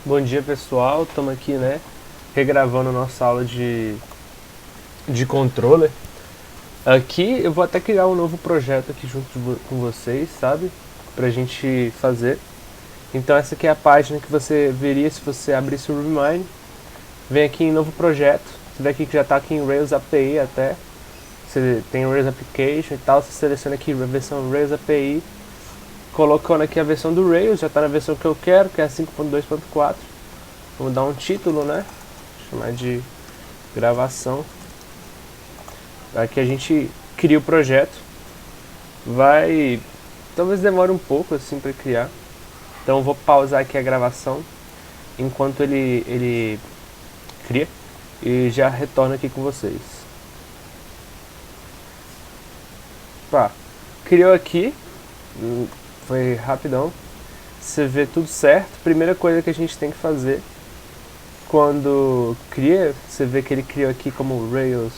Bom dia, pessoal, estamos aqui, né, regravando nossa aula de controller. Aqui eu vou até criar um novo projeto aqui junto com vocês, sabe, pra gente fazer. Então essa aqui é a página que você veria se você abrisse o RubyMine. Vem aqui em novo projeto, você vê aqui que já está aqui em Rails API até. Você tem o Rails Application e tal, você seleciona aqui a versão Rails API, colocando aqui a versão do Rails, já está na versão que eu quero, que é a 5.2.4. Vamos dar um título, né? Chamar de gravação. Aqui a gente cria o projeto. Talvez demore um pouco assim para criar. Então eu vou pausar aqui a gravação enquanto ele cria e já retorno aqui com vocês. Pá, criou aqui, foi rapidão. Você vê tudo certo. Primeira coisa que a gente tem que fazer quando cria, você vê que ele criou aqui como Rails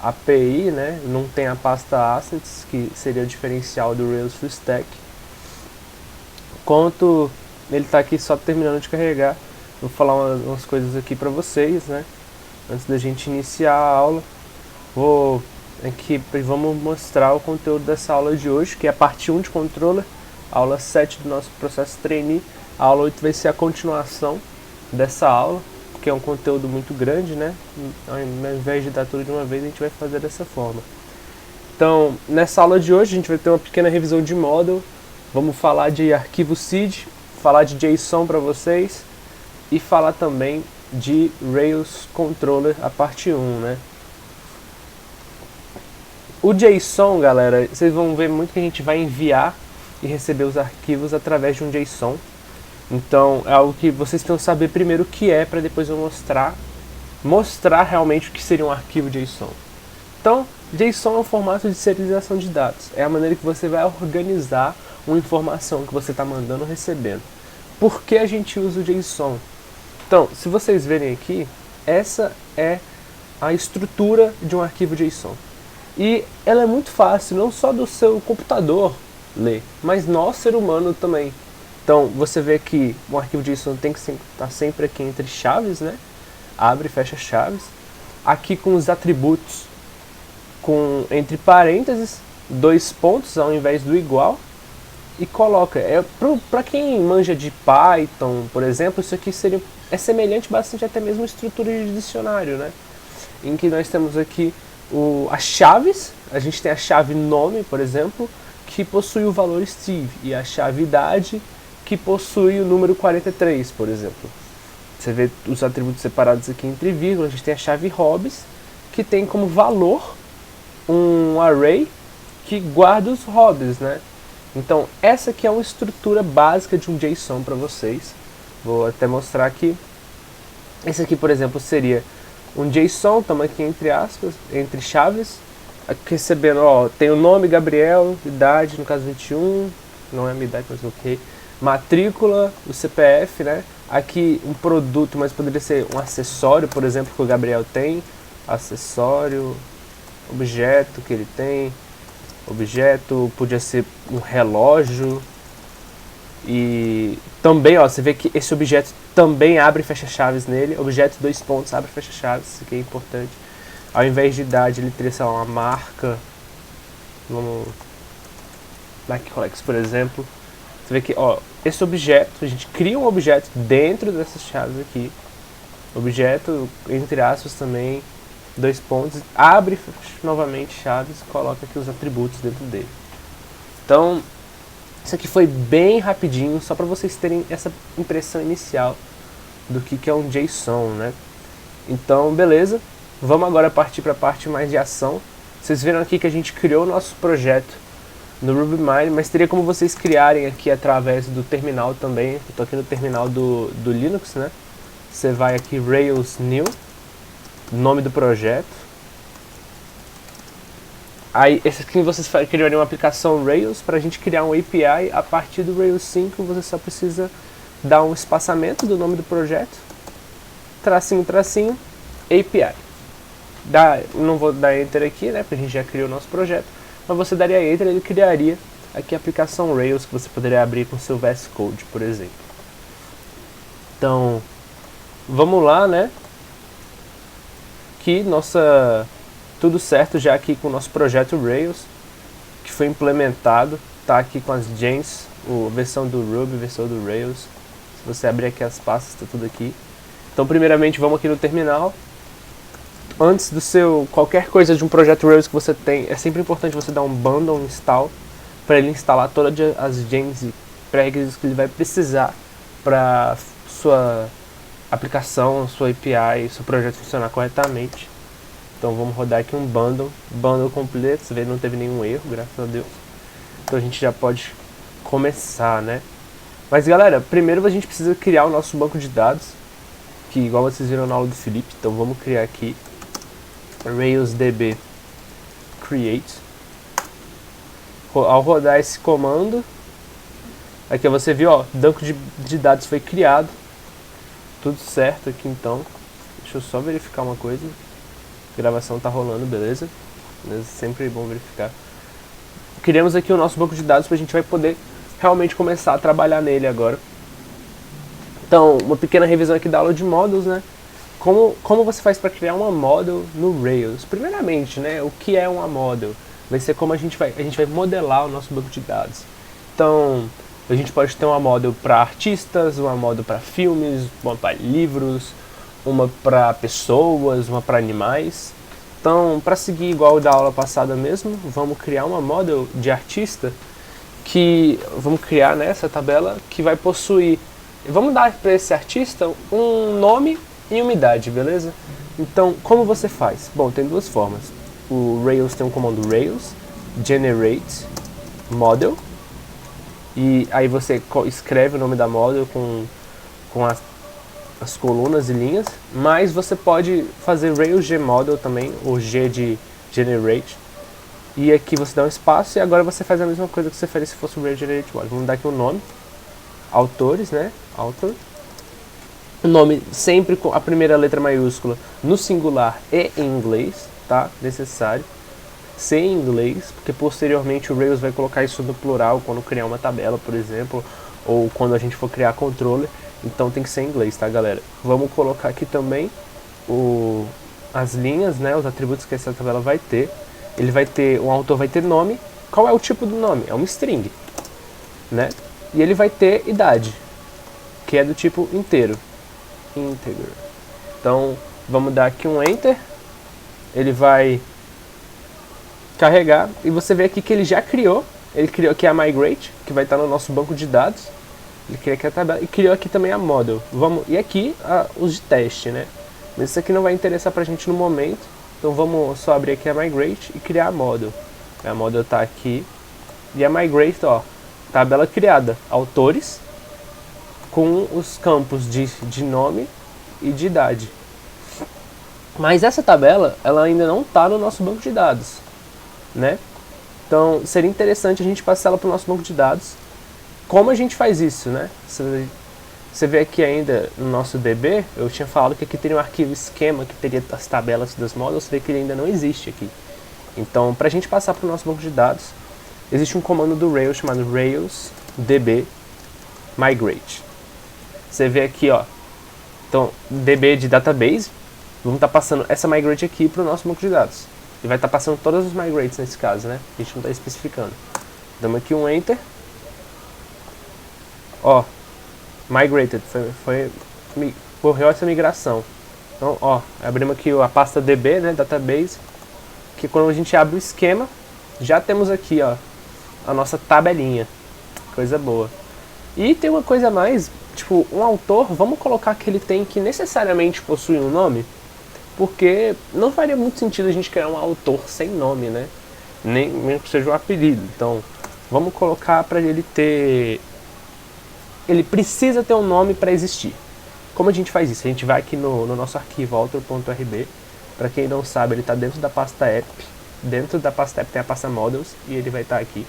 API, né? Não tem a pasta assets, que seria o diferencial do Rails Full Stack. Enquanto ele está aqui só terminando de carregar, vou falar umas coisas aqui para vocês, né? Antes da gente iniciar a aula, vamos mostrar o conteúdo dessa aula de hoje, que é a parte 1 de controller, aula 7 do nosso processo trainee. A aula 8 vai ser a continuação dessa aula, porque é um conteúdo muito grande, né? Ao invés de dar tudo de uma vez, a gente vai fazer dessa forma. Então, nessa aula de hoje, a gente vai ter uma pequena revisão de model. Vamos falar de arquivo seed, falar de JSON para vocês e falar também de Rails Controller, a parte 1, né? O JSON, galera, vocês vão ver muito que a gente vai enviar e receber os arquivos através de um JSON. Então, é algo que vocês precisam saber primeiro o que é, para depois eu mostrar realmente o que seria um arquivo JSON. Então, JSON é um formato de serialização de dados. É a maneira que você vai organizar uma informação que você está mandando ou recebendo. Por que a gente usa o JSON? Então, se vocês verem aqui, essa é a estrutura de um arquivo JSON. E ela é muito fácil, não só do seu computador ler, mas nós, ser humano, também. Então, você vê que um arquivo JSON tem que estar sempre aqui entre chaves, né? Abre e fecha chaves. Aqui com os atributos, entre parênteses, 2 pontos ao invés do igual. E coloca. Para quem manja de Python, por exemplo, isso aqui é semelhante bastante até mesmo à estrutura de dicionário, né? Em que nós temos aqui as chaves. A gente tem a chave nome, por exemplo, que possui o valor Steve, e a chave idade, que possui o número 43, por exemplo. Você vê os atributos separados aqui entre vírgulas. A gente tem a chave hobbies, que tem como valor um array que guarda os hobbies, né? Então, essa aqui é uma estrutura básica de um JSON para vocês. Vou até mostrar aqui. Esse aqui, por exemplo, seria um JSON, estamos aqui entre aspas, entre chaves, aqui recebendo, ó, tem o nome Gabriel, idade, no caso 21, não é a minha idade, mas ok, matrícula, o CPF, né? Aqui um produto, mas poderia ser um acessório, por exemplo, que o Gabriel tem, acessório, objeto que ele tem, objeto, podia ser um relógio. E também, ó, você vê que esse objeto também abre e fecha chaves nele. Objeto 2 pontos, abre e fecha chaves, isso aqui é importante. Ao invés de idade, ele teria, sei lá, uma marca. Vamos... Nike Rolex, por exemplo. Você vê que, ó, esse objeto, a gente cria um objeto dentro dessas chaves aqui. Objeto, entre aspas também, 2 pontos, abre novamente chaves e coloca aqui os atributos dentro dele. Então, isso aqui foi bem rapidinho, só para vocês terem essa impressão inicial do que é um JSON, né? Então, beleza. Vamos agora partir para a parte mais de ação. Vocês viram aqui que a gente criou o nosso projeto no RubyMine, mas teria como vocês criarem aqui através do terminal também. Eu estou aqui no terminal do Linux, né? Você vai aqui, Rails New, nome do projeto. Aí, esse aqui vocês criariam uma aplicação Rails. Para a gente criar um API a partir do Rails 5, você só precisa dar um espaçamento do nome do projeto, tracinho, tracinho, API. Não vou dar Enter aqui, né, porque a gente já criou o nosso projeto, mas você daria Enter e ele criaria aqui a aplicação Rails que você poderia abrir com seu VS Code, por exemplo. Então, vamos lá, né? Que tudo certo já aqui com o nosso projeto Rails, que foi implementado, tá aqui com as gens, versão do Ruby, versão do Rails. Se você abrir aqui as pastas, tá tudo aqui. Então, primeiramente, vamos aqui no terminal. Antes do qualquer coisa de um projeto Rails que você tem, é sempre importante você dar um bundle install para ele instalar todas as gens e prerequisitos que ele vai precisar para sua aplicação, sua API, seu projeto funcionar corretamente. Então vamos rodar aqui um bundle completo. Você vê que não teve nenhum erro, graças a Deus. Então a gente já pode começar, né? Mas galera, primeiro a gente precisa criar o nosso banco de dados, que igual vocês viram na aula do Felipe. Então vamos criar aqui RailsDB create. Ao rodar esse comando, aqui você viu, ó, banco de dados foi criado. Tudo certo aqui então. Deixa eu só verificar uma coisa. A gravação tá rolando, beleza? Mas sempre é bom verificar. Criamos aqui o nosso banco de dados para a gente vai poder realmente começar a trabalhar nele agora. Então, uma pequena revisão aqui da aula de módulos, né? Como você faz para criar uma model no Rails? Primeiramente, né, o que é uma model? Vai ser como a gente vai modelar o nosso banco de dados. Então, a gente pode ter uma model para artistas, uma model para filmes, uma para livros, uma para pessoas, uma para animais. Então, para seguir igual da aula passada mesmo, vamos criar uma model de artista vamos criar nessa tabela que vai possuir. Vamos dar para esse artista um nome e uma idade, beleza? Então, como você faz? Bom, tem duas formas. O Rails tem um comando Rails generate model, e aí você escreve o nome da model com as colunas e linhas, mas você pode fazer Rails gmodel também, ou G de generate, e aqui você dá um espaço e agora você faz a mesma coisa que você faria se fosse o Rails generate model. Vamos dar aqui o nome, autores, né, author. O nome sempre com a primeira letra maiúscula no singular e em inglês, tá? Necessário ser em inglês, porque posteriormente o Rails vai colocar isso no plural quando criar uma tabela, por exemplo, ou quando a gente for criar controller, então tem que ser em inglês, tá, galera? Vamos colocar aqui também as linhas, né, os atributos que essa tabela vai ter. O autor vai ter nome. Qual é o tipo do nome? É uma string, né? E ele vai ter idade, que é do tipo inteiro. Integer. Então, vamos dar aqui um Enter. Ele vai carregar. E você vê aqui que ele já criou. Ele criou aqui a Migrate, que vai estar no nosso banco de dados. Ele criou aqui a tabela. E criou aqui também a Model. E aqui os de teste, né? Mas isso aqui não vai interessar pra gente no momento. Então, vamos só abrir aqui a Migrate e criar a Model. A Model está aqui. E a Migrate, ó. Tabela criada. Autores, com os campos de nome e de idade. Mas essa tabela, ela ainda não está no nosso banco de dados, né? Então, seria interessante a gente passar ela para o nosso banco de dados. Como a gente faz isso, né? Você vê aqui ainda no nosso DB, eu tinha falado que aqui teria um arquivo esquema que teria as tabelas das models, você vê que ele ainda não existe aqui. Então, para a gente passar para o nosso banco de dados, existe um comando do Rails chamado RailsDB migrate. Você vê aqui, ó, então, DB de database, vamos estar passando essa migrate aqui para o nosso banco de dados. E vai estar passando todas as migrates nesse caso, né? A gente não está especificando. Damos aqui um Enter. Ó, migrated, ocorreu essa migração. Então, ó, abrimos aqui a pasta DB, né, database, que quando a gente abre o esquema, já temos aqui, ó, a nossa tabelinha. Coisa boa. E tem uma coisa a mais, tipo, um autor, vamos colocar que ele tem que necessariamente possuir um nome, porque não faria muito sentido a gente criar um autor sem nome, né? Nem mesmo que seja um apelido. Então, vamos colocar para ele ter... Ele precisa ter um nome para existir. Como a gente faz isso? A gente vai aqui no nosso arquivo author.rb. Para quem não sabe, ele está dentro da pasta app. Dentro da pasta app tem a pasta models e ele vai estar aqui.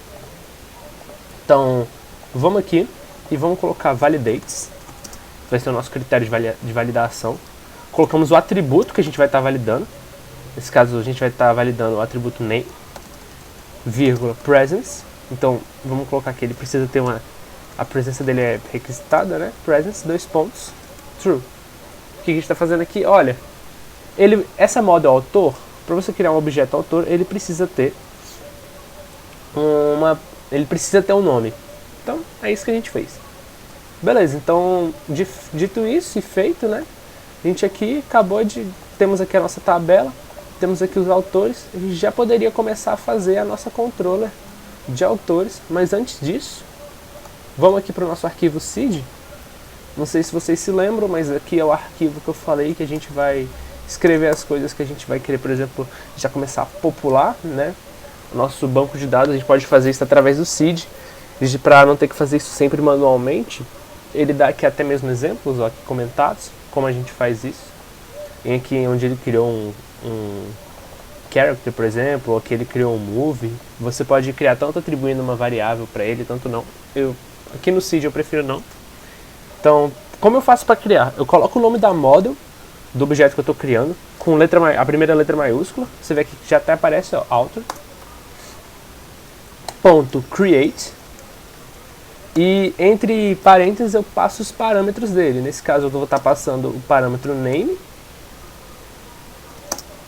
Então, vamos aqui e vamos colocar validates. Vai ser o nosso critério de validação. Colocamos o atributo que a gente vai estar validando. Nesse caso, a gente vai estar validando o atributo name, vírgula, presence. Então, vamos colocar aqui, ele precisa ter a presença dele é requisitada, né? Presence, 2 pontos. true. O que a gente está fazendo aqui? Olha, essa model autor, para você criar um objeto autor, ele precisa ter um nome. Então, é isso que a gente fez. Beleza, então, dito isso e feito, né? A gente aqui temos aqui a nossa tabela, temos aqui os autores, a gente já poderia começar a fazer a nossa controller de autores, mas antes disso, vamos aqui para o nosso arquivo seed. Não sei se vocês se lembram, mas aqui é o arquivo que eu falei que a gente vai escrever as coisas que a gente vai querer, por exemplo, já começar a popular, né? O nosso banco de dados, a gente pode fazer isso através do seed, para não ter que fazer isso sempre manualmente. Ele dá aqui até mesmo exemplos, ó, aqui comentados, como a gente faz isso. E aqui onde ele criou um character, por exemplo, ou que ele criou um movie, você pode criar tanto atribuindo uma variável para ele, tanto não. Aqui no seed eu prefiro não. Então, como eu faço para criar? Eu coloco o nome da model, do objeto que eu estou criando, com a primeira letra maiúscula. Você vê aqui que já até aparece, ó, author. Ponto create. E entre parênteses eu passo os parâmetros dele. Nesse caso eu vou estar passando o parâmetro name.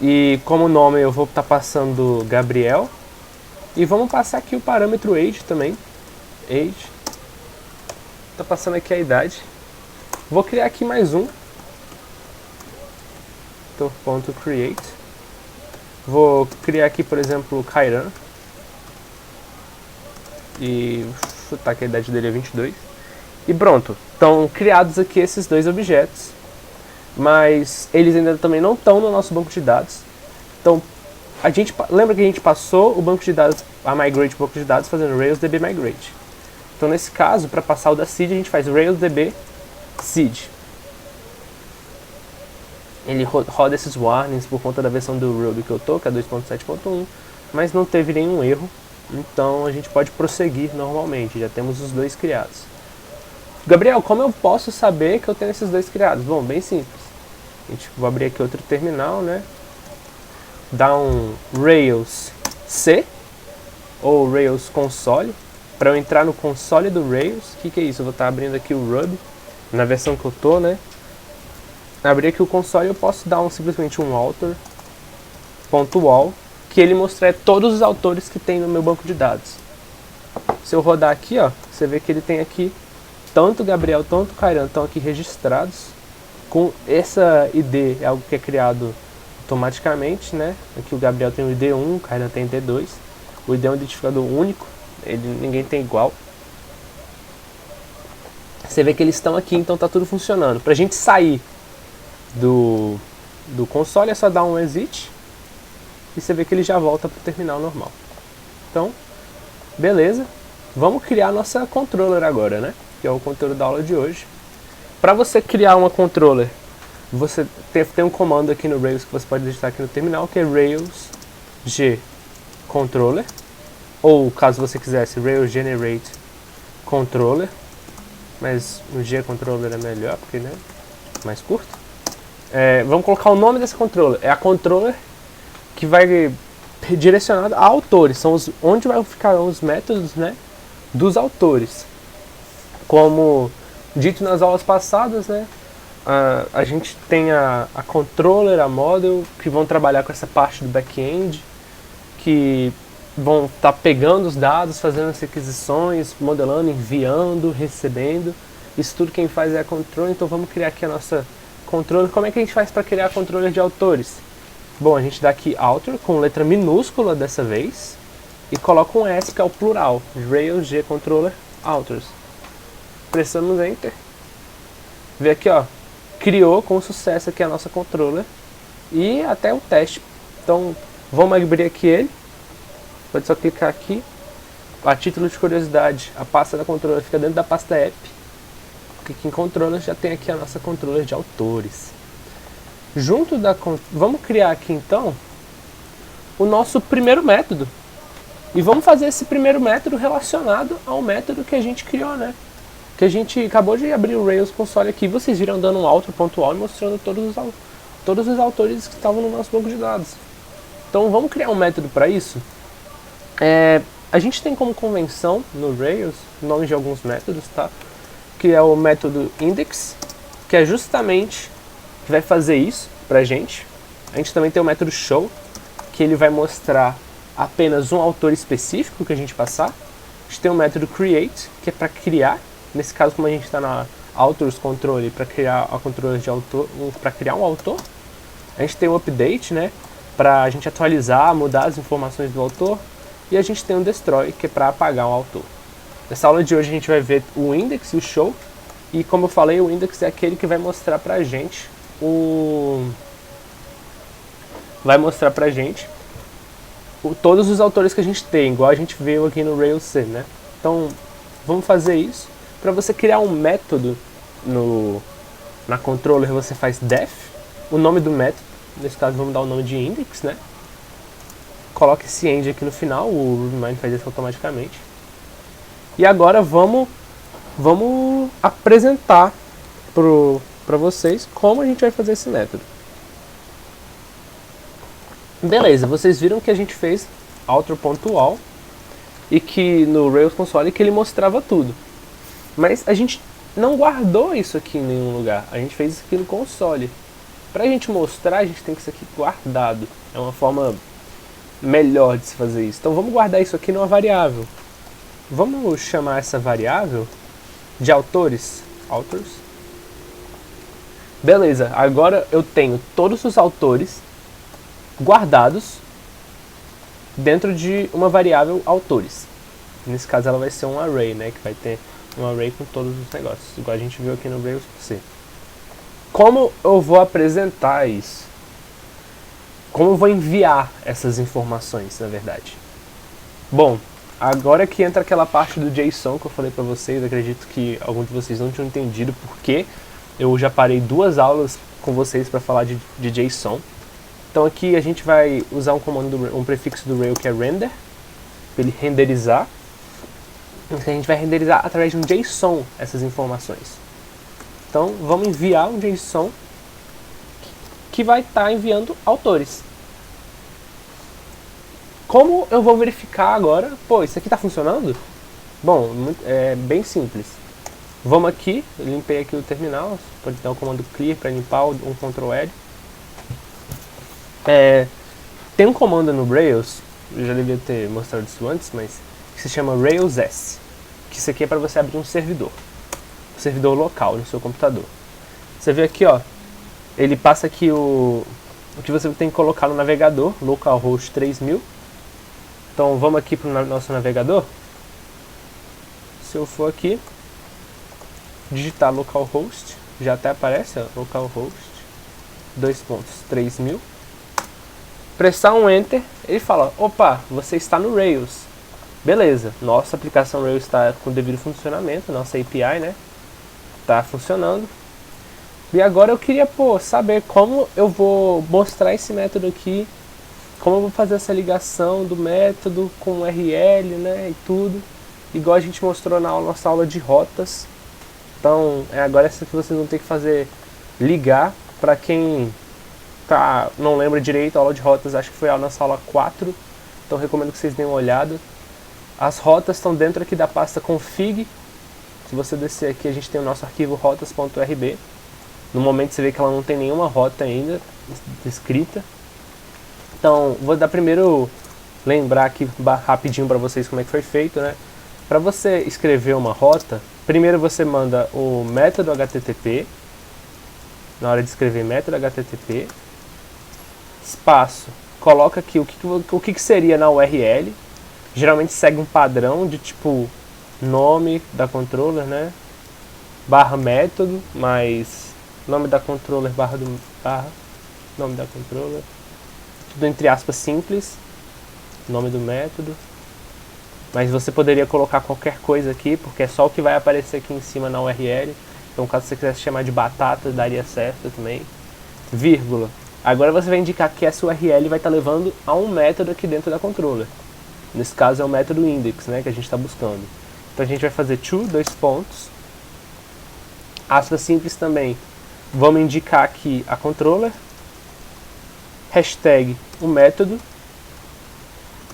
E como nome eu vou estar passando Gabriel. E vamos passar aqui o parâmetro age também. Age. Estou passando aqui a idade. Vou criar aqui mais um. Então, ponto create. Vou criar aqui, por exemplo, o Kairan. E chutar que a idade dele é 22. E pronto. Estão criados aqui esses dois objetos. Mas eles ainda também não estão no nosso banco de dados. Então, lembra que a gente passou o banco de dados, a migrate o banco de dados, fazendo RailsDB migrate. Então, nesse caso, para passar o da seed, a gente faz RailsDB seed. Ele roda esses warnings por conta da versão do Ruby que eu tô, que é 2.7.1, mas não teve nenhum erro. Então, a gente pode prosseguir normalmente. Já temos os dois criados. Gabriel, como eu posso saber que eu tenho esses dois criados? Bom, bem simples. Vou abrir aqui outro terminal, né? Dá um Rails C ou Rails console. Para eu entrar no console do Rails, o que é isso? Eu vou estar abrindo aqui o Ruby, na versão que eu tô, né? Abrir aqui o console, eu posso dar simplesmente um author.wall, que ele mostrar todos os autores que tem no meu banco de dados. Se eu rodar aqui, ó, você vê que ele tem aqui tanto Gabriel, tanto Kairan estão aqui registrados. Com essa ID é algo que é criado automaticamente, né? Aqui o Gabriel tem o ID 1, o Kairan tem o ID 2. O ID é um identificador único, ninguém tem igual. Você vê que eles estão aqui, então tá tudo funcionando. Pra gente sair do console é só dar um exit e você vê que ele já volta pro terminal normal. Então, beleza. Vamos criar a nossa controller agora, né? Que é o conteúdo da aula de hoje. Para você criar uma controller, você tem um comando aqui no Rails que você pode digitar aqui no terminal, que é Rails G Controller, ou caso você quisesse, Rails Generate Controller, mas o G Controller é melhor, porque né, mais curto. Vamos colocar o nome dessa controller, é a controller que vai direcionada a autores, são onde vai ficar os métodos, né, dos autores. Como dito nas aulas passadas, né, a gente tem a controller, a model, que vão trabalhar com essa parte do back-end, que vão estar pegando os dados, fazendo as requisições, modelando, enviando, recebendo. Isso tudo quem faz é a controller, então vamos criar aqui a nossa controller. Como é que a gente faz para criar a controller de autores? Bom, a gente dá aqui author, com letra minúscula dessa vez, e coloca um S, que é o plural, Rails G Controller Authors. Pressamos Enter. Vê aqui, ó, criou com sucesso aqui a nossa controller e até o teste. Então, vamos abrir aqui ele. Pode só clicar aqui. A título de curiosidade, a pasta da controller fica dentro da pasta app. Clique em controller, já tem aqui a nossa controller de autores. Vamos criar aqui então o nosso primeiro método. E vamos fazer esse primeiro método relacionado ao método que a gente criou, né? Que a gente acabou de abrir o Rails console aqui. Vocês viram dando um author.wall e mostrando todos os autores que estavam no nosso banco de dados. Então vamos criar um método para isso. A gente tem como convenção no Rails nomes de alguns métodos, tá? Que é o método index, que é justamente que vai fazer isso pra gente. A gente também tem o método show, que ele vai mostrar apenas um autor específico que a gente passar. A gente tem o método create, que é para criar. Nesse caso, como a gente está na authors controle, para criar a controle de autor, para criar um autor. A gente tem o update, né, para a gente atualizar, mudar as informações do autor. E a gente tem o destroy, que é para apagar o autor. Nessa aula de hoje a gente vai ver o index e o show. E como eu falei, o index é aquele que vai mostrar pra gente todos os autores que a gente tem, igual a gente viu aqui no Rails C, né? Então, vamos fazer isso. Para você criar um método na controller, você faz def, o nome do método, nesse caso vamos dar o nome de index, né? Coloca esse end aqui no final, o RubyMine faz isso automaticamente. E agora vamos apresentar para vocês como a gente vai fazer esse método. Beleza, vocês viram que a gente fez author.all e que no Rails Console que ele mostrava tudo. Mas a gente não guardou isso aqui em nenhum lugar, a gente fez isso aqui no console. Para a gente mostrar, a gente tem que isso aqui guardado. É uma forma melhor de se fazer isso. Então vamos guardar isso aqui numa variável. Vamos chamar essa variável de autores. Authors. Beleza, agora eu tenho todos os autores guardados dentro de uma variável autores. Nesse caso ela vai ser um array, né, que vai ter um array com todos os negócios, igual a gente viu aqui no Rails C. Como eu vou apresentar isso? Como eu vou enviar essas informações, na verdade? Bom, agora que entra aquela parte do JSON que eu falei pra vocês, acredito que alguns de vocês não tinham entendido porque eu já parei 2 aulas com vocês para falar de JSON. Então aqui a gente vai usar um comando, um prefixo do Rails que é render, para ele renderizar. Então a gente vai renderizar através de um JSON essas informações. Então vamos enviar um JSON que vai estar enviando autores. Como eu vou verificar agora? Pô, isso aqui está funcionando? Bom, é bem simples. Vamos aqui, eu limpei aqui o terminal, pode dar o comando clear para limpar um Ctrl L. Tem um comando no Rails, eu já devia ter mostrado isso antes, mas que se chama Rails S, que isso aqui é para você abrir um servidor local no seu computador. Você vê aqui, ó, ele passa aqui o que você tem que colocar no navegador, localhost 3000. Então vamos aqui para o nosso navegador. Se eu for aqui, digitar localhost, já até aparece, ó, localhost 2.3000. Pressar um Enter, ele fala, opa, você está no Rails. Beleza, nossa aplicação Rails está com devido funcionamento, nossa API, né, está funcionando. E agora eu queria, saber como eu vou mostrar esse método aqui, como eu vou fazer essa ligação do método com o URL, né, e tudo. Igual a gente mostrou na nossa aula de rotas. Então, agora essa que vocês vão ter que fazer, ligar, para quem não lembra direito, a aula de rotas, acho que foi a nossa aula 4, então recomendo que vocês deem uma olhada. As rotas estão dentro aqui da pasta config. Se você descer aqui, a gente tem o nosso arquivo rotas.rb. No momento você vê que ela não tem nenhuma rota ainda escrita. Então, vou dar primeiro, lembrar aqui rapidinho para vocês como é que foi feito, né? Para você escrever uma rota, primeiro você manda o método HTTP, na hora de escrever método HTTP, espaço, coloca aqui o que seria na URL, geralmente segue um padrão de tipo nome da controller, né, barra método, mais nome da controller, barra nome da controller, tudo entre aspas simples, nome do método, mas você poderia colocar qualquer coisa aqui, porque é só o que vai aparecer aqui em cima na URL. Então, caso você quisesse chamar de batata, daria certo também. Vírgula. Agora você vai indicar que essa URL vai estar levando a um método aqui dentro da controller. Nesse caso é o método index, né, que a gente está buscando. Então a gente vai fazer to, 2 pontos. Aspas simples também. Vamos indicar aqui a controller. Hashtag o método.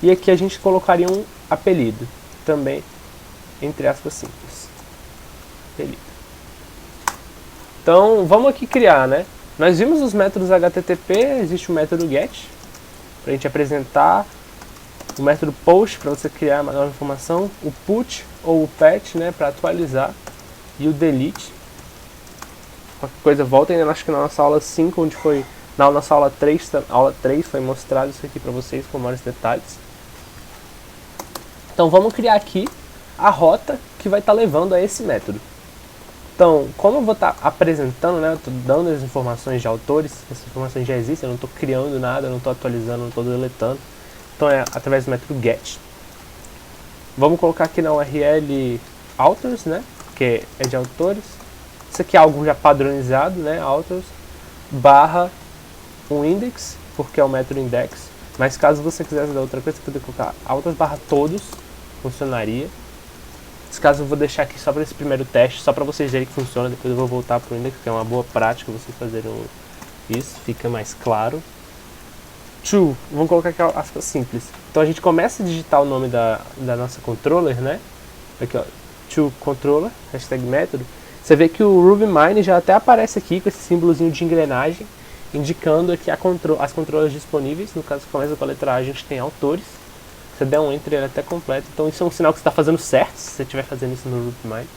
E aqui a gente colocaria um apelido. Também, entre aspas simples. Apelido. Então, vamos aqui criar, né? Nós vimos os métodos HTTP, existe o método GET, para a gente apresentar, o método POST, para você criar uma nova informação, o PUT ou o PATCH, né, para atualizar, e o DELETE. Qualquer coisa, voltem, acho que na nossa aula 5, onde foi, na nossa aula 3 foi mostrado isso aqui para vocês com maiores detalhes. Então, vamos criar aqui a rota que vai estar levando a esse método. Então, como eu vou estar apresentando, né, eu estou dando as informações de autores, essas informações já existem, eu não estou criando nada, eu não estou atualizando, não estou deletando. Então é através do método GET. Vamos colocar aqui na URL authors, né, que é de autores. Isso aqui é algo já padronizado, né, authors, barra um index, porque é o método index. Mas caso você quisesse dar outra coisa, você poderia colocar authors barra todos, funcionaria. Nesse caso eu vou deixar aqui só para esse primeiro teste, só para vocês verem que funciona. Depois eu vou voltar para o index, que é uma boa prática vocês fazerem isso, fica mais claro. To, vamos colocar aqui aspas simples. Então a gente começa a digitar o nome da nossa controller, né? Aqui ó, to controller, hashtag método. Você vê que o RubyMine já até aparece aqui com esse símbolozinho de engrenagem, indicando aqui as controllers disponíveis. No caso, começa com a letra A, a gente tem autores. Se você der um enter, ele é até completo. Então isso é um sinal que você está fazendo certo, se você estiver fazendo isso no RubyMine.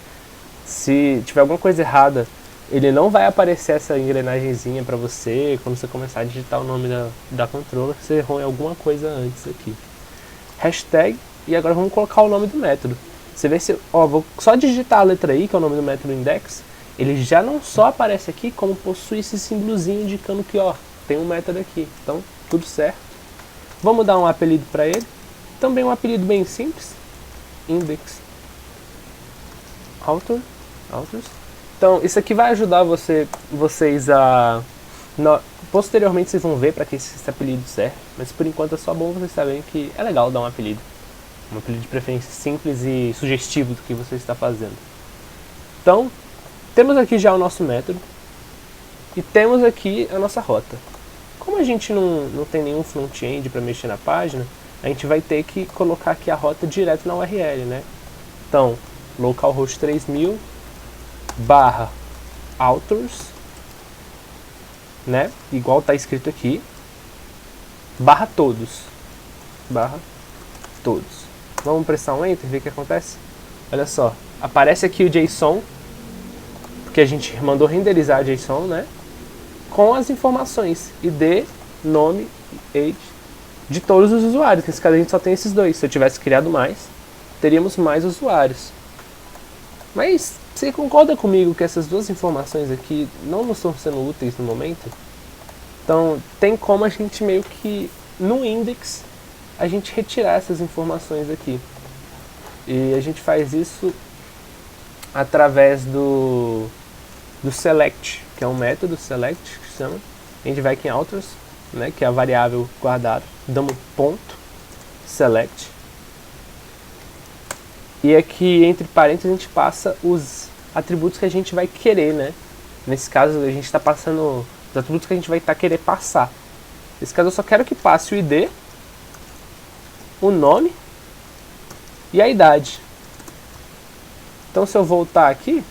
Se tiver alguma coisa errada, ele não vai aparecer essa engrenagemzinha para você quando você começar a digitar o nome da controller, você errou em alguma coisa antes aqui. Hashtag, e agora vamos colocar o nome do método. Você vê se, ó, vou só digitar a letra I, que é o nome do método index, ele já não só aparece aqui, como possui esse símbolozinho indicando que, ó, tem um método aqui. Então, tudo certo. Vamos dar um apelido para ele. Também um apelido bem simples, index authors. Então, isso aqui vai ajudar vocês a... posteriormente vocês vão ver para que esse apelido serve, mas por enquanto é só bom vocês saberem que é legal dar um apelido. Um apelido de preferência simples e sugestivo do que você está fazendo. Então, temos aqui já o nosso método e temos aqui a nossa rota. Como a gente não tem nenhum front-end para mexer na página, a gente vai ter que colocar aqui a rota direto na URL, né? Então, localhost 3000 barra authors, né? Igual está escrito aqui, barra todos. Vamos pressar um enter e ver o que acontece? Olha só, aparece aqui o JSON, porque a gente mandou renderizar JSON, né? Com as informações, ID, nome, age, de todos os usuários. Nesse caso a gente só tem esses dois. Se eu tivesse criado mais, teríamos mais usuários. Mas você concorda comigo que essas duas informações aqui não estão sendo úteis no momento? Então tem como a gente meio que no index a gente retirar essas informações aqui. E a gente faz isso através do select, que é um método select que se chama. A gente vai aqui em authors, né, que é a variável guardada, damos ponto select. E aqui entre parênteses a gente passa os atributos que a gente vai querer, né? Nesse caso a gente está passando os atributos que a gente vai querer passar. Nesse caso eu só quero que passe o ID, o nome e a idade. Então se eu voltar aqui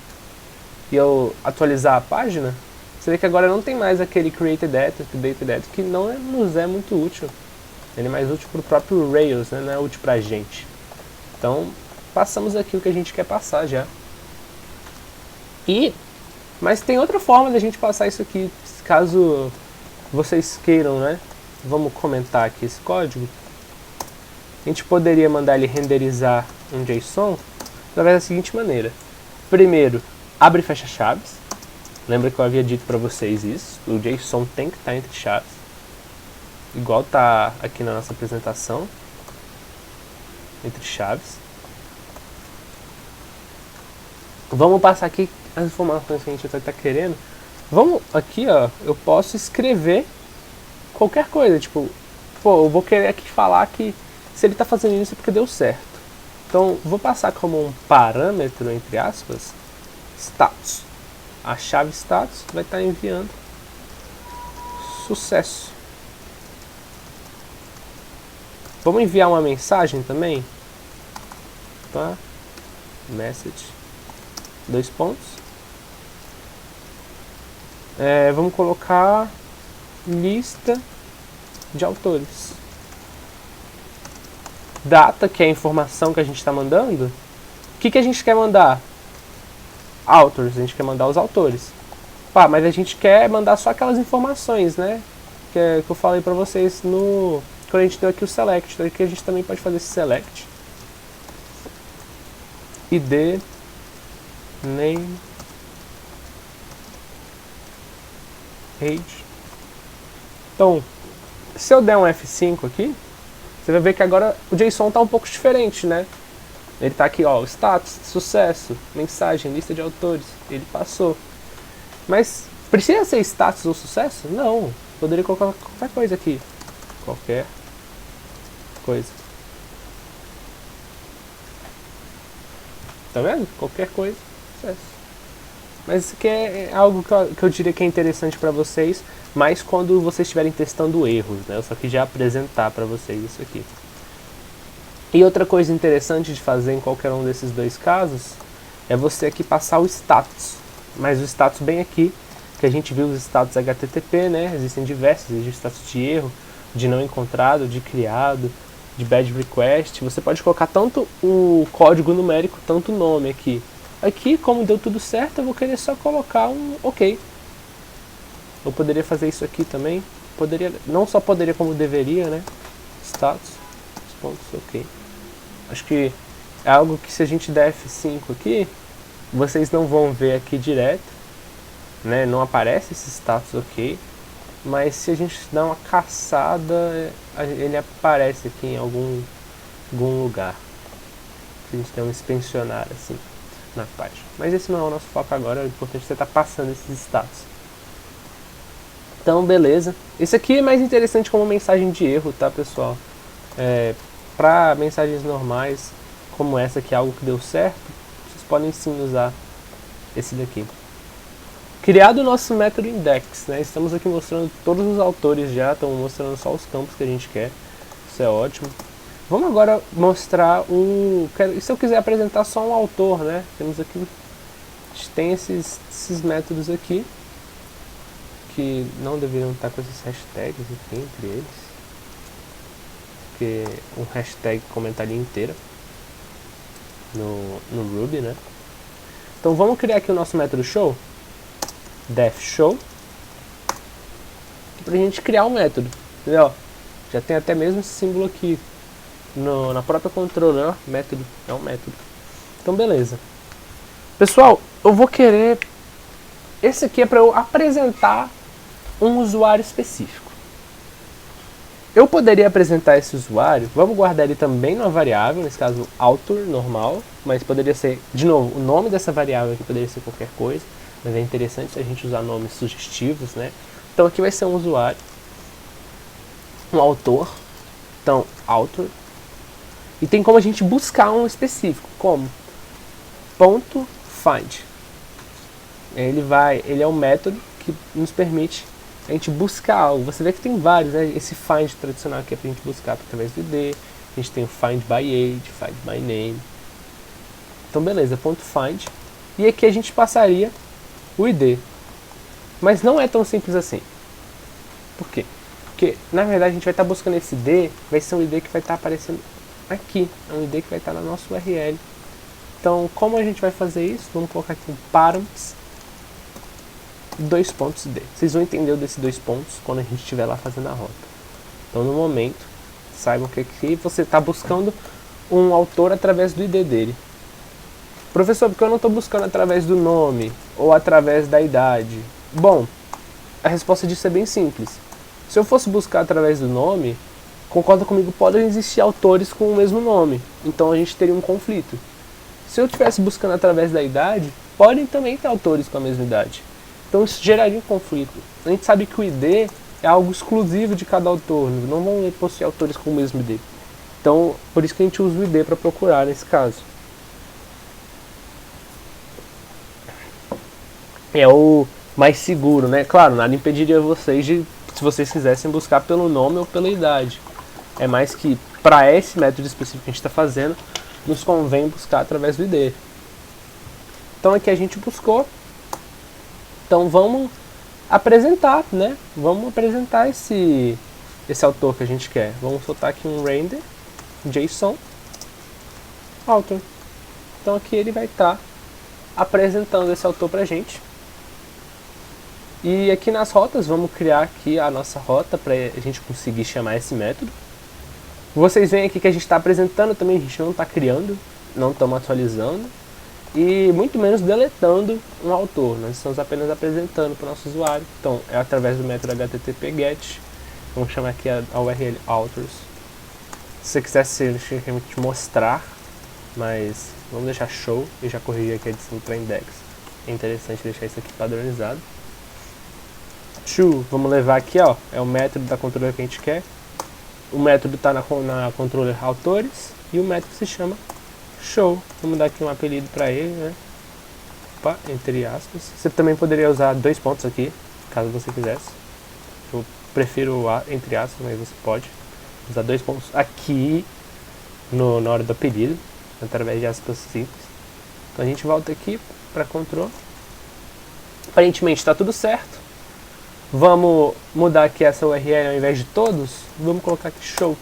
e eu atualizar a página, você vê que agora não tem mais aquele create data, update data, que não nos é muito útil. Ele é mais útil para o próprio Rails, né? Não é útil para a gente. Então passamos aqui o que a gente quer passar já. Mas tem outra forma da gente passar isso aqui, caso vocês queiram, né? Vamos comentar aqui esse código. A gente poderia mandar ele renderizar um JSON através da seguinte maneira. Primeiro, abre e fecha chaves. Lembra que eu havia dito para vocês isso? O JSON tem que estar entre chaves. Igual está aqui na nossa apresentação. Entre chaves. Vamos passar aqui as informações que a gente está querendo. Vamos aqui, ó, eu posso escrever qualquer coisa, tipo, pô, eu vou querer aqui falar que se ele está fazendo isso é porque deu certo. Então, vou passar como um parâmetro, entre aspas, status. A chave status vai estar enviando sucesso. Vamos enviar uma mensagem também, tá? Message, 2 pontos. Vamos colocar lista de autores. Data, que é a informação que a gente está mandando. O que a gente quer mandar? Authors, a gente quer mandar os autores. Pá, mas a gente quer mandar só aquelas informações, né? Que eu falei pra vocês quando a gente deu aqui o select. Então aqui a gente também pode fazer esse select. ID, name, age. Então, se eu der um F5 aqui, você vai ver que agora o JSON está um pouco diferente, né? Ele está aqui, ó, status, sucesso, mensagem, lista de autores. Ele passou. Mas precisa ser status ou sucesso? Não. Poderia colocar qualquer coisa aqui. Qualquer coisa. Tá vendo? Qualquer coisa, sucesso. Mas isso aqui é algo que eu diria que é interessante para vocês, mas quando vocês estiverem testando erros, né? Eu só quis já apresentar para vocês isso aqui. E outra coisa interessante de fazer em qualquer um desses dois casos é você aqui passar o status. Mas o status bem aqui, que a gente viu os status HTTP, né? Existem diversos, existe o status de erro, de não encontrado, de criado, de bad request. Você pode colocar tanto o código numérico, tanto o nome aqui. Aqui, como deu tudo certo, eu vou querer só colocar um OK. Eu poderia fazer isso aqui também. Poderia, não só poderia, como deveria, né? Status, pontos, OK. Acho que é algo que se a gente der F5 aqui, vocês não vão ver aqui direto, né? Não aparece esse status OK. Mas se a gente dá uma caçada, ele aparece aqui em algum lugar. Se a gente der um inspecionar assim na página. Mas esse não é o nosso foco agora, é importante você estar passando esses status. Então, beleza. Esse aqui é mais interessante como mensagem de erro, tá, pessoal? Para mensagens normais, como essa que é algo que deu certo, vocês podem sim usar esse daqui. Criado o nosso método index, né? Estamos aqui mostrando todos os autores já, estamos mostrando só os campos que a gente quer. Isso é ótimo. Vamos agora mostrar e se eu quiser apresentar só um autor, né? Temos aqui, a gente tem esses métodos aqui, que não deveriam estar com esses hashtags aqui entre eles, porque um hashtag comentaria inteira no Ruby, né? Então vamos criar aqui o nosso método show, def show, pra gente criar um método, entendeu? Já tem até mesmo esse símbolo aqui na própria controller, ó, método, é um método. Então beleza. Pessoal, eu vou querer, esse aqui é para eu apresentar um usuário específico. Eu poderia apresentar esse usuário, vamos guardar ele também numa variável, nesse caso author, normal, mas poderia ser, de novo, o nome dessa variável aqui poderia ser qualquer coisa, mas é interessante se a gente usar nomes sugestivos, né? Então aqui vai ser um usuário, um autor, então author, e tem como a gente buscar um específico, como? .find. Ele é um método que nos permite a gente buscar algo. Você vê que tem vários, né? Esse find tradicional aqui é pra gente buscar através do ID. A gente tem o find by age, find by name. Então beleza, .find. E aqui a gente passaria o ID. Mas não é tão simples assim. Por quê? Porque na verdade a gente vai estar buscando esse ID, vai ser um ID que vai estar aparecendo aqui. É um ID que vai estar na nossa URL. Então como a gente vai fazer isso? Vamos colocar aqui um params 2 pontos ID. Vocês vão entender o desse 2 pontos quando a gente estiver lá fazendo a rota. Então no momento, saibam que aqui você está buscando um autor através do ID dele. Professor, porque eu não estou buscando através do nome ou através da idade? Bom, a resposta disso é bem simples. Se eu fosse buscar através do nome, concorda comigo, podem existir autores com o mesmo nome. Então a gente teria um conflito. Se eu estivesse buscando através da idade, podem também ter autores com a mesma idade. Então isso geraria um conflito. A gente sabe que o ID é algo exclusivo de cada autor, não vão possuir autores com o mesmo ID. Então, por isso que a gente usa o ID para procurar nesse caso. É o mais seguro, né? Claro, nada impediria vocês de, se vocês quisessem, buscar pelo nome ou pela idade. É mais que, para esse método específico que a gente está fazendo, nos convém buscar através do ID. Então aqui a gente buscou. Então vamos apresentar, né? Vamos apresentar esse autor que a gente quer. Vamos soltar aqui um render JSON author. Então aqui ele vai estar apresentando esse autor pra gente. E aqui nas rotas, vamos criar aqui a nossa rota para a gente conseguir chamar esse método. Vocês veem aqui que a gente está apresentando também, a gente não está criando, não estamos atualizando e muito menos deletando um autor. Nós estamos apenas apresentando para o nosso usuário. Então é através do método http:/get. Vamos chamar aqui a URL authors. Se você quiser simplesmente mostrar, mas vamos deixar show e já corrigir aqui a edição para index. É interessante deixar isso aqui padronizado. To, vamos levar aqui, ó, é o método da controller que a gente quer. O método está na controller autores e o método se chama show. Vamos dar aqui um apelido para ele, né? Opa, entre aspas. Você também poderia usar 2 pontos aqui, caso você quisesse. Eu prefiro entre aspas, mas você pode usar 2 pontos aqui na hora do apelido, através de aspas simples. Então a gente volta aqui para control. Aparentemente está tudo certo. Vamos mudar aqui essa URL ao invés de todos. Vamos colocar aqui show.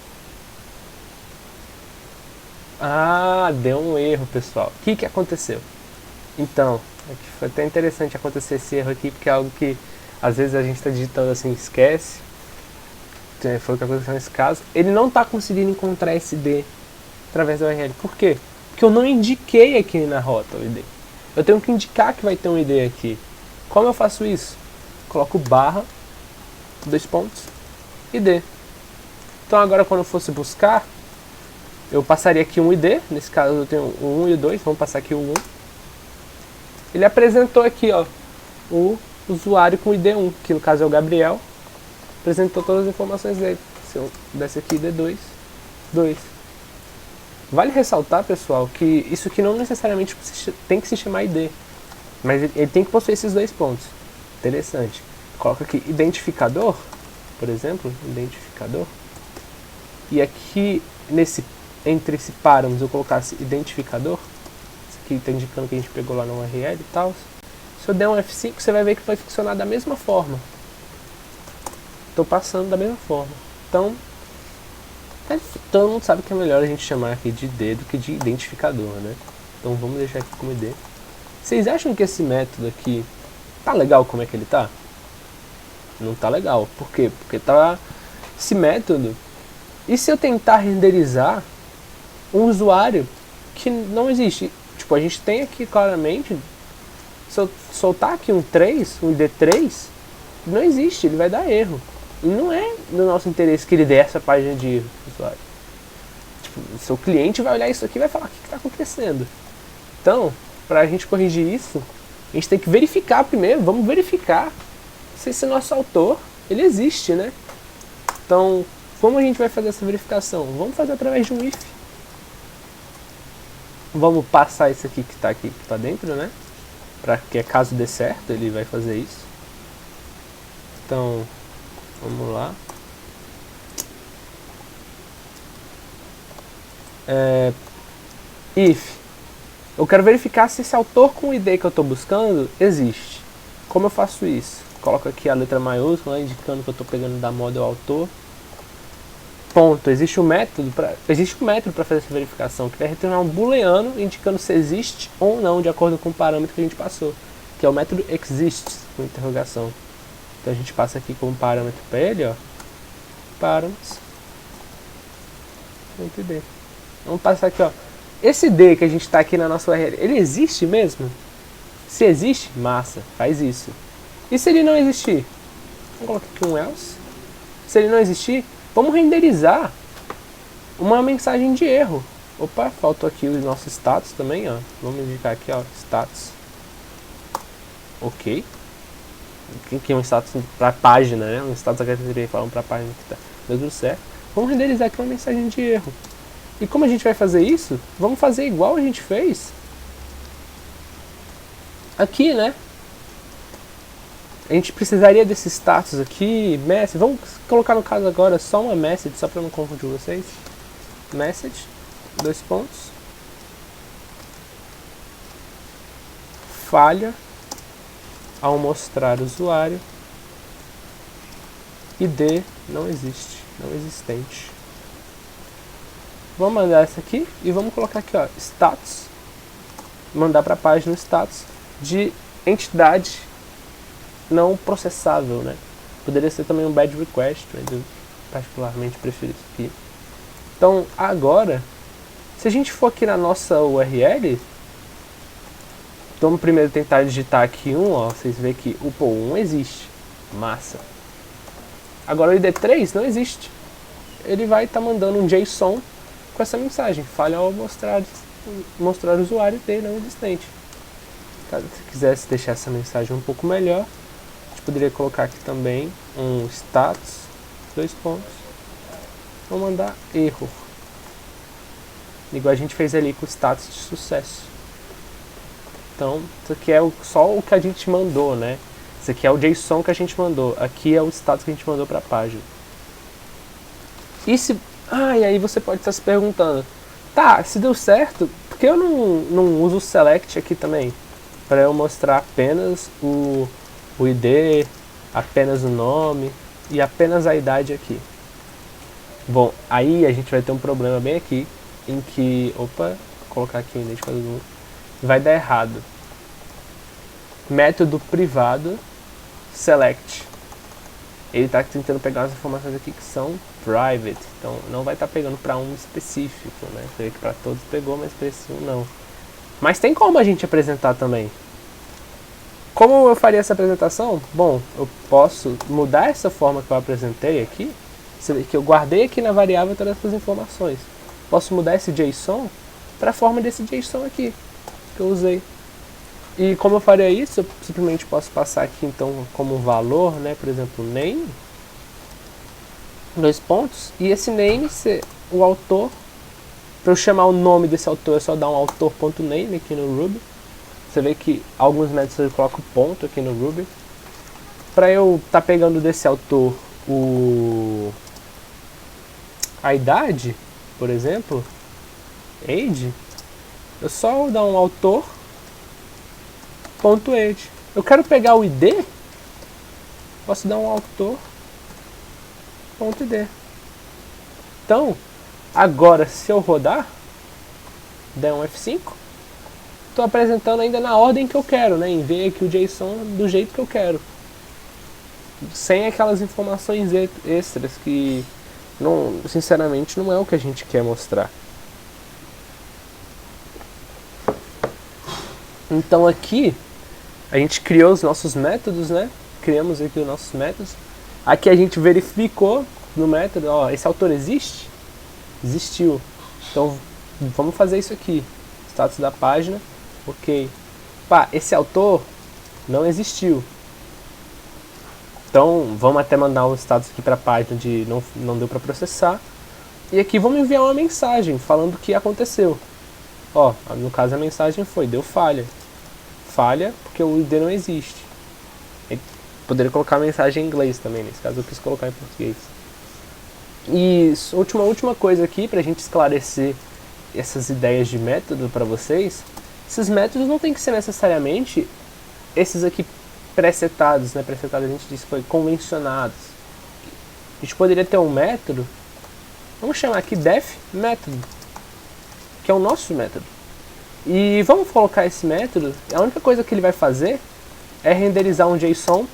Ah, deu um erro, pessoal. O que aconteceu? Então, foi até interessante acontecer esse erro aqui, porque é algo que às vezes a gente está digitando assim, esquece. Foi o que aconteceu nesse caso. Ele não está conseguindo encontrar esse ID através da URL. Por quê? Porque eu não indiquei aqui na rota o ID. Eu tenho que indicar que vai ter um ID aqui. Como eu faço isso? Coloco barra, 2 pontos, ID. Então agora quando eu fosse buscar, eu passaria aqui um ID, nesse caso eu tenho o 1 e o 2, vamos passar aqui o 1. Ele apresentou aqui, ó, o usuário com ID 1, que no caso é o Gabriel, apresentou todas as informações dele. Se eu desse aqui ID2, 2. Vale ressaltar, pessoal, que isso aqui não necessariamente tem que se chamar ID, mas ele tem que possuir esses 2 pontos. Interessante. Coloca aqui identificador, por exemplo, identificador. E aqui entre esse parâmetros eu colocasse identificador. Isso aqui está indicando que a gente pegou lá no URL e tal. Se eu der um F5, você vai ver que vai funcionar da mesma forma. Estou passando da mesma forma. Então, todo mundo sabe que é melhor a gente chamar aqui de ID do que de identificador, né? Então vamos deixar aqui como ID. Vocês acham que esse método aqui tá legal como é que ele tá? Não tá legal. Por quê? Porque tá esse método. E se eu tentar renderizar um usuário que não existe? Tipo, a gente tem aqui claramente, se eu soltar aqui um 3, um ID3, não existe, ele vai dar erro. E não é do nosso interesse que ele dê essa página de erro pro usuário. Tipo, o seu cliente vai olhar isso aqui e vai falar, o que tá acontecendo? Então, pra gente corrigir isso, a gente tem que verificar primeiro, vamos verificar se esse nosso autor, ele existe, né? Então, como a gente vai fazer essa verificação? Vamos fazer através de um if. Vamos passar isso aqui que está dentro, né? Para que caso dê certo, ele vai fazer isso. Então, vamos lá. If. Eu quero verificar se esse autor com o ID que eu estou buscando existe. Como eu faço isso? Coloco aqui a letra maiúscula, indicando que eu estou pegando da model autor. Ponto. Existe um método para fazer essa verificação, que vai retornar um booleano indicando se existe ou não, de acordo com o parâmetro que a gente passou, que é o método exists, com interrogação. Então a gente passa aqui como parâmetro para ele, ó, parâmetros. Vamos passar aqui, ó. Esse D que a gente está aqui na nossa URL, ele existe mesmo? Se existe, massa, faz isso. E se ele não existir? Vamos colocar aqui um else. Se ele não existir, vamos renderizar uma mensagem de erro. Opa, faltou aqui o nosso status também, ó. Vamos indicar aqui, ó, status. Ok. Aqui é um status para a página, né? Um status HTTP falando para a página que tá tudo certo. Vamos renderizar aqui uma mensagem de erro. E como a gente vai fazer isso? Vamos fazer igual a gente fez aqui, né? A gente precisaria desse status aqui, message. Vamos colocar no caso agora só uma message, só para não confundir vocês. Message, 2 pontos. Falha ao mostrar o usuário ID não existe, não existente. Vamos mandar essa aqui e vamos colocar aqui, ó, status, mandar para a página status de entidade não processável, né? Poderia ser também um bad request, mas eu particularmente prefiro isso aqui. Então agora, se a gente for aqui na nossa URL, vamos primeiro tentar digitar aqui ó, vocês veem que o PO1 existe, massa. Agora o ID3 não existe, ele vai estar mandando um JSON com essa mensagem, falha ao mostrar o usuário ID não existente. Caso você quisesse deixar essa mensagem um pouco melhor, a gente poderia colocar aqui também um status, vou mandar erro, igual a gente fez ali com o status de sucesso. Então, isso aqui é só o que a gente mandou, né? Isso aqui é o JSON que a gente mandou, aqui é o status que a gente mandou para a página. E se... e aí você pode estar se perguntando, tá, se deu certo, por que eu não uso o select aqui também? Para eu mostrar apenas o ID, apenas o nome e apenas a idade aqui. Bom, aí a gente vai ter um problema bem aqui, em que, vou colocar aqui o identificador do vai dar errado. Método privado select. Ele está tentando pegar as informações aqui que são private, então não vai estar pegando para um específico, né? Você vê que para todos pegou, mas para esse não. Mas tem como a gente apresentar também. Como eu faria essa apresentação? Bom, eu posso mudar essa forma que eu apresentei aqui. Você vê que eu guardei aqui na variável todas essas informações. Posso mudar esse JSON para a forma desse JSON aqui que eu usei. E como eu faria isso, eu simplesmente posso passar aqui então como valor, né, por exemplo, name, e esse name ser o autor. Para eu chamar o nome desse autor é só dar um autor.name aqui no Ruby. Você vê que alguns métodos eu coloco ponto aqui no Ruby. Para eu estar pegando desse autor a idade, por exemplo, age, eu só vou dar um autor.age. Eu quero pegar o ID, posso dar um autor.id. Então, agora se eu rodar, der um F5, estou apresentando ainda na ordem que eu quero, né? Enviei aqui o JSON do jeito que eu quero. Sem aquelas informações extras que, não, sinceramente, não é o que a gente quer mostrar. Então aqui, a gente criou os nossos métodos, né? Criamos aqui os nossos métodos. Aqui a gente verificou no método, ó, esse autor existe? Existiu. Então, vamos fazer isso aqui. Status da página, ok. Esse autor não existiu. Então, vamos até mandar um status aqui para a página de não deu para processar. E aqui vamos enviar uma mensagem falando o que aconteceu. Ó, no caso a mensagem foi, deu falha. Falha porque o ID não existe. E poderia colocar a mensagem em inglês também, nesse caso eu quis colocar em português. E última coisa aqui, para a gente esclarecer essas ideias de método para vocês. Esses métodos não tem que ser necessariamente esses aqui pré-setados, né? Pré-setados a gente disse que foi convencionados. A gente poderia ter um método, vamos chamar aqui def método, que é o nosso método. E vamos colocar esse método, a única coisa que ele vai fazer é renderizar um JSON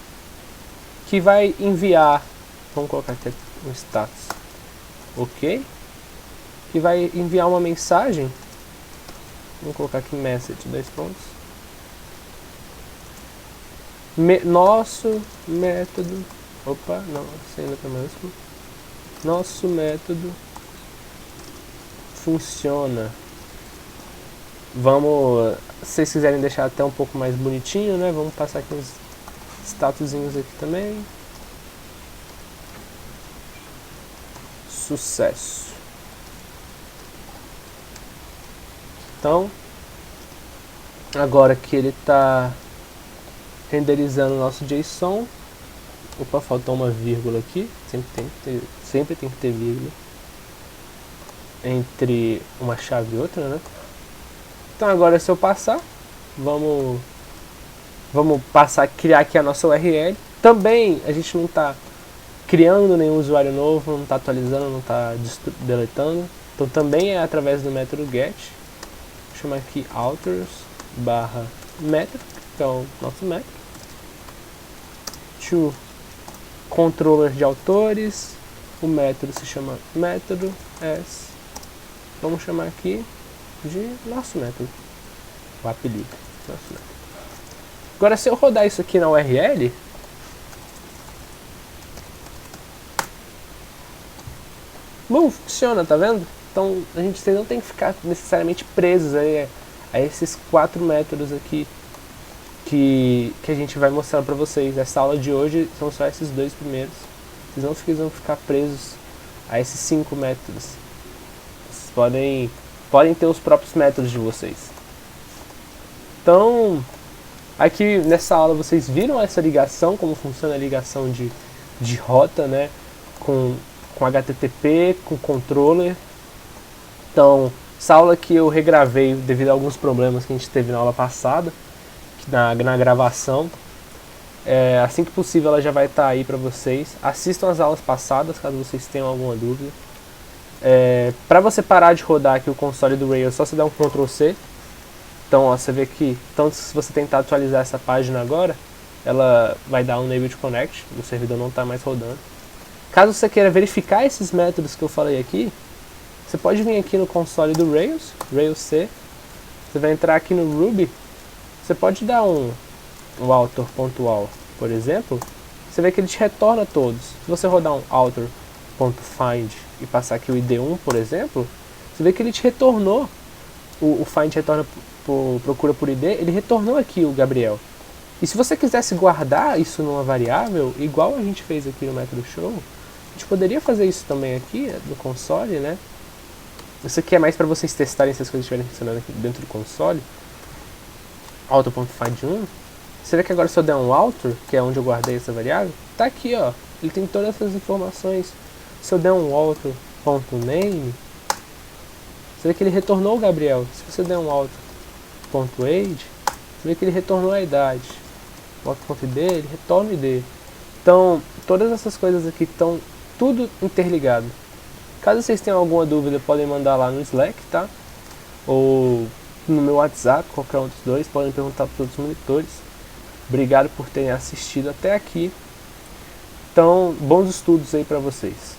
que vai enviar, vamos colocar aqui um status, ok? Que vai enviar uma mensagem, vamos colocar aqui message, nosso método, sem letra maiúscula, nosso método funciona. Vamos, se vocês quiserem deixar até um pouco mais bonitinho, né? Vamos passar aqui uns statusinhos aqui também. Sucesso. Então, agora que ele está renderizando o nosso JSON, faltou uma vírgula aqui, sempre tem que ter vírgula entre uma chave e outra, né? Então agora se eu passar, vamos passar a criar aqui a nossa URL. Também a gente não está criando nenhum usuário novo, não está atualizando, não está deletando. Então também é através do método get. Vou chamar aqui authors barra método, que é o nosso método. To controller de autores, o método se chama método as, vamos chamar aqui de nosso método, o apelido, nosso método. Agora se eu rodar isso aqui na URL, bom, funciona, tá vendo? Então vocês não tem que ficar necessariamente presos aí a esses 4 métodos aqui que a gente vai mostrar para vocês. Essa aula de hoje são só esses 2 primeiros. Vocês não precisam ficar presos a esses 5 métodos. Vocês podem ter os próprios métodos de vocês. Então, aqui nessa aula vocês viram essa ligação, como funciona a ligação de rota, né? Com HTTP, com controller. Então, essa aula aqui eu regravei devido a alguns problemas que a gente teve na aula passada. Na gravação, assim que possível ela já vai estar aí para vocês. Assistam as aulas passadas caso vocês tenham alguma dúvida. Para você parar de rodar aqui o console do Rails, é só você dar um Ctrl C. Então ó, você vê que se você tentar atualizar essa página agora, ela vai dar um Unable to Connect, o servidor não está mais rodando. Caso você queira verificar esses métodos que eu falei aqui, você pode vir aqui no console do Rails, Rails C. Você vai entrar aqui no Ruby. Você pode dar um author.all, por exemplo, você vê que ele te retorna todos. Se você rodar um author.find e passar aqui o id1, por exemplo, você vê que ele te retornou, o find retorna procura por id, ele retornou aqui o Gabriel. E se você quisesse guardar isso numa variável, igual a gente fez aqui no método show, a gente poderia fazer isso também aqui no console, né? Isso aqui é mais para vocês testarem se as coisas estiverem funcionando aqui dentro do console. Author.find1, você vê que agora se eu der um author, que é onde eu guardei essa variável, tá aqui, ó, ele tem todas essas informações. Se eu der um author.name, você vê que ele retornou o Gabriel. Se você der um author.age, você vê que ele retornou a idade. O author.id, ele retorna o id. Então, todas essas coisas aqui estão tudo interligado. Caso vocês tenham alguma dúvida, podem mandar lá no Slack, tá? Ou no meu WhatsApp, qualquer um dos dois, podem perguntar para os outros monitores. Obrigado por terem assistido até aqui. Então, bons estudos aí para vocês.